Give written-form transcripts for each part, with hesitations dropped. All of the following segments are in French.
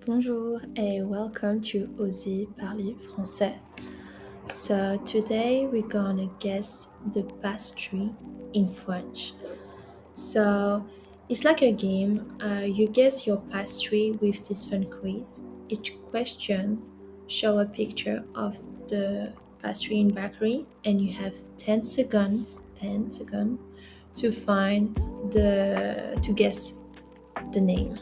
Bonjour and welcome to Oser parler français. So today we're gonna guess the pastry in French. So it's like a game. You guess your pastry with different quiz. Each question show a picture of the pastry in bakery, and you have 10 seconds to find to guess the name.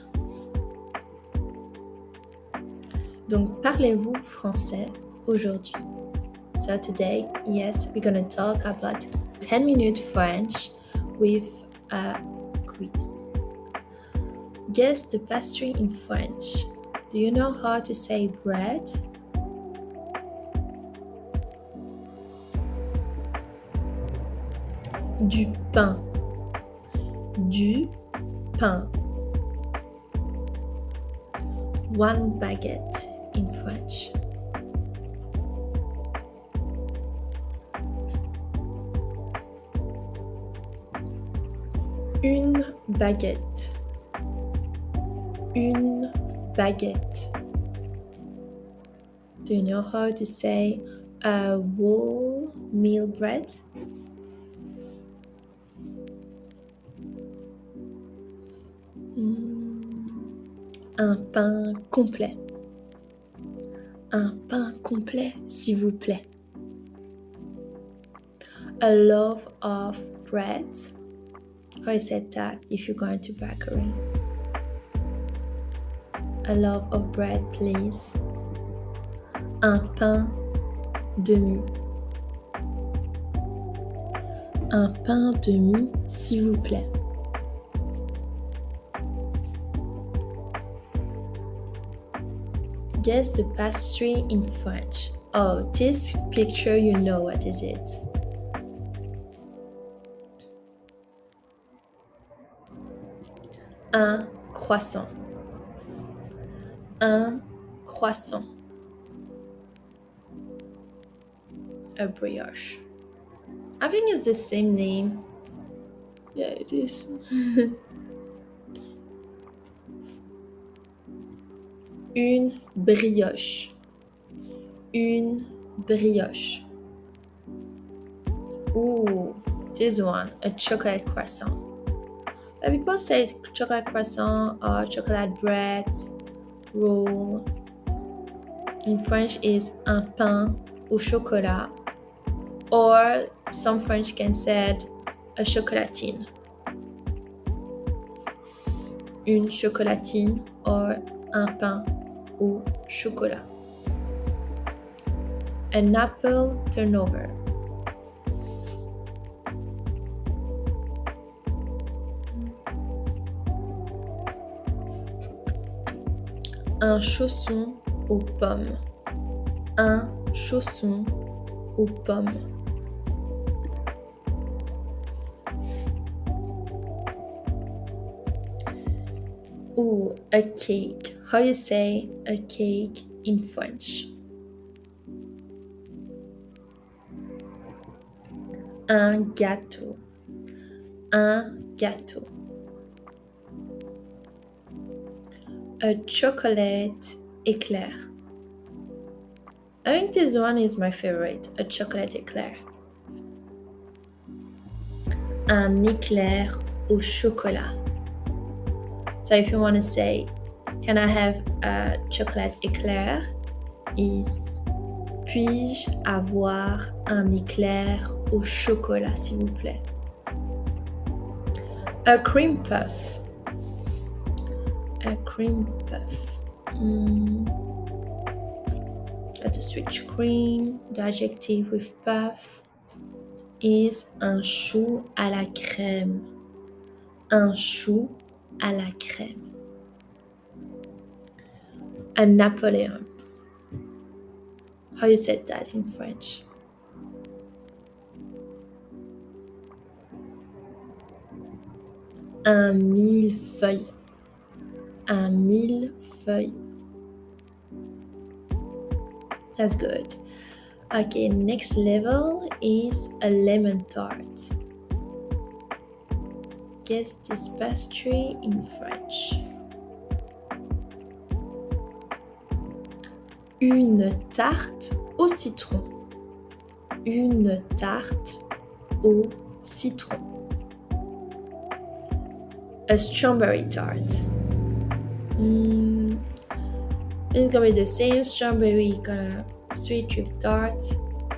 Donc, parlez-vous français aujourd'hui? So today, yes, we're gonna talk about 10-minute French with a quiz. Guess the pastry in French. Do you know how to say bread? Du pain. Du pain. One baguette in French. Une baguette. Une baguette. Do you know how to say a whole meal bread? Un pain complet. Un pain complet, s'il vous plaît. A loaf of bread. How you said that if you're going to bakery? A loaf of bread, please. Un pain demi. Un pain demi, s'il vous plaît. Guess the pastry in French. Oh, this picture, you know what is it. Un croissant. Un croissant. A brioche. I think it's the same name. Yeah, it is. Une brioche. Une brioche. Ooh, this one, a chocolate croissant. But people say chocolate croissant or chocolate bread, roll. In French is un pain au chocolat. Or some French can say a chocolatine. Une chocolatine or un pain au chocolat. An apple turnover. Un chausson aux pommes. Un chausson aux pommes. Ooh, a cake. How you say a cake in French? Un gâteau. Un gâteau. A chocolate éclair. I think this one is my favorite, a chocolate éclair. Un éclair au chocolat. So if you want to say, can I have a chocolate éclair? Is, puis-je avoir un éclair au chocolat, s'il vous plaît? A cream puff. A cream puff. Got to switch cream. The adjective with puff is un chou à la crème. Un chou à la crème. A Napoleon. How you said that in French? Un millefeuille. Un millefeuille. That's good. Okay, next level is a lemon tart. Guess this pastry in French. Une tarte au citron. Une tarte au citron. A strawberry tart. It's gonna be the same. Strawberry gonna sweet with tart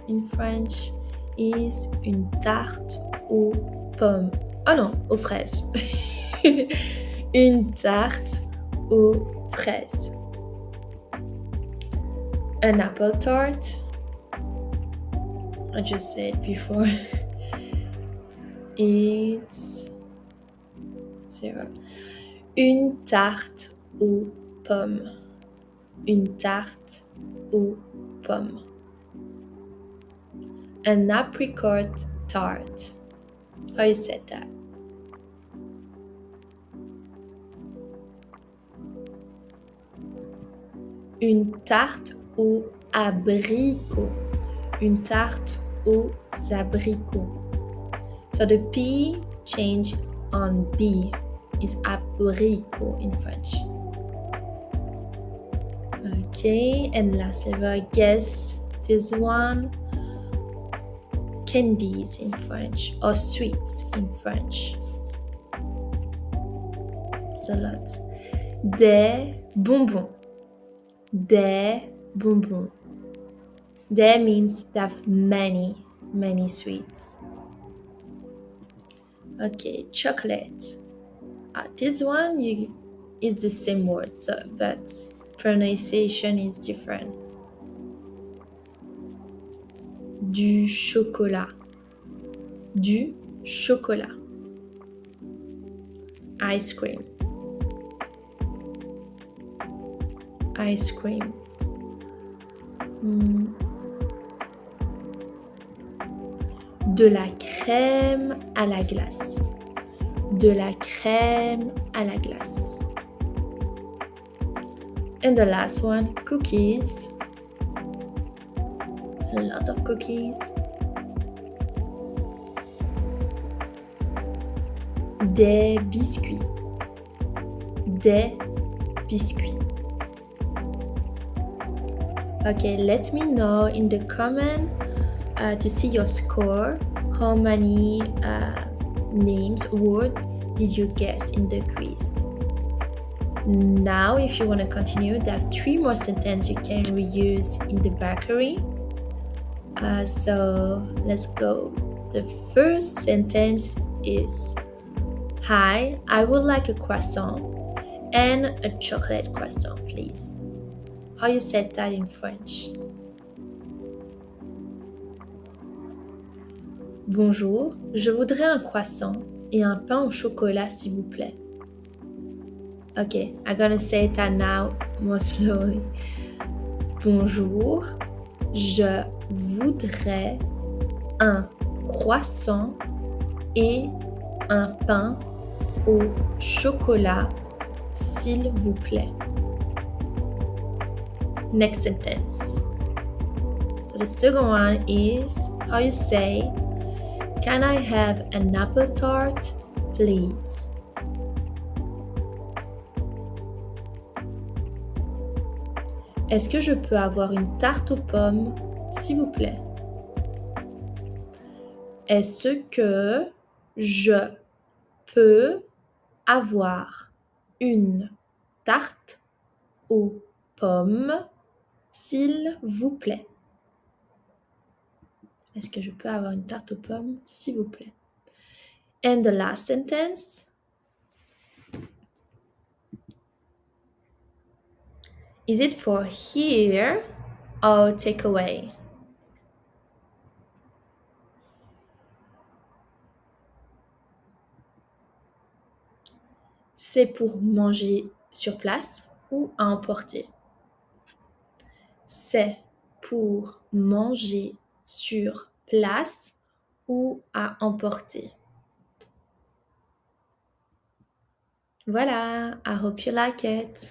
in French is une tarte aux pommes. Oh non, aux fraises. Une tarte aux fraises. An apple tart. I just said before. It's 0. Une tarte aux pommes. Une tarte aux pommes. An apricot tart. How you said that? Une tarte aux abricots. Une tarte aux abricots. So the P change on B is abricot in French. Okay, and lastly, I guess this one, candies in French or sweets in French. There's a lot. Des bonbons. Des bonbons. Des means they have many sweets. Okay, chocolate. This one is the same word, but pronunciation is different. Du chocolat. Du chocolat. Ice cream. Ice creams. De la crème à la glace. De la crème à la glace. And the last one, cookies. A lot of cookies. Des biscuits. Des biscuits. Okay, let me know in the comment to see your score. How many names, words did you guess in the quiz? Now, if you want to continue, there are 3 more sentences you can reuse in the bakery. So let's go. The first sentence is, hi, I would like a croissant and a chocolate croissant, please. How you said that in French? Bonjour, je voudrais un croissant et un pain au chocolat, s'il vous plaît. Okay, I'm gonna say that now more slowly. Bonjour, je voudrais un croissant et un pain au chocolat, s'il vous plaît. Next sentence. So the second one is how you say, can I have an apple tart, please? Est-ce que je peux avoir une tarte aux pommes, s'il vous plaît? Est-ce que je peux avoir une tarte aux pommes, s'il vous plaît? Est-ce que je peux avoir une tarte aux pommes, s'il vous plaît? And the last sentence. Is it for here or takeaway? C'est pour manger sur place ou à emporter? C'est pour manger sur place ou à emporter? Voilà, I hope you like it.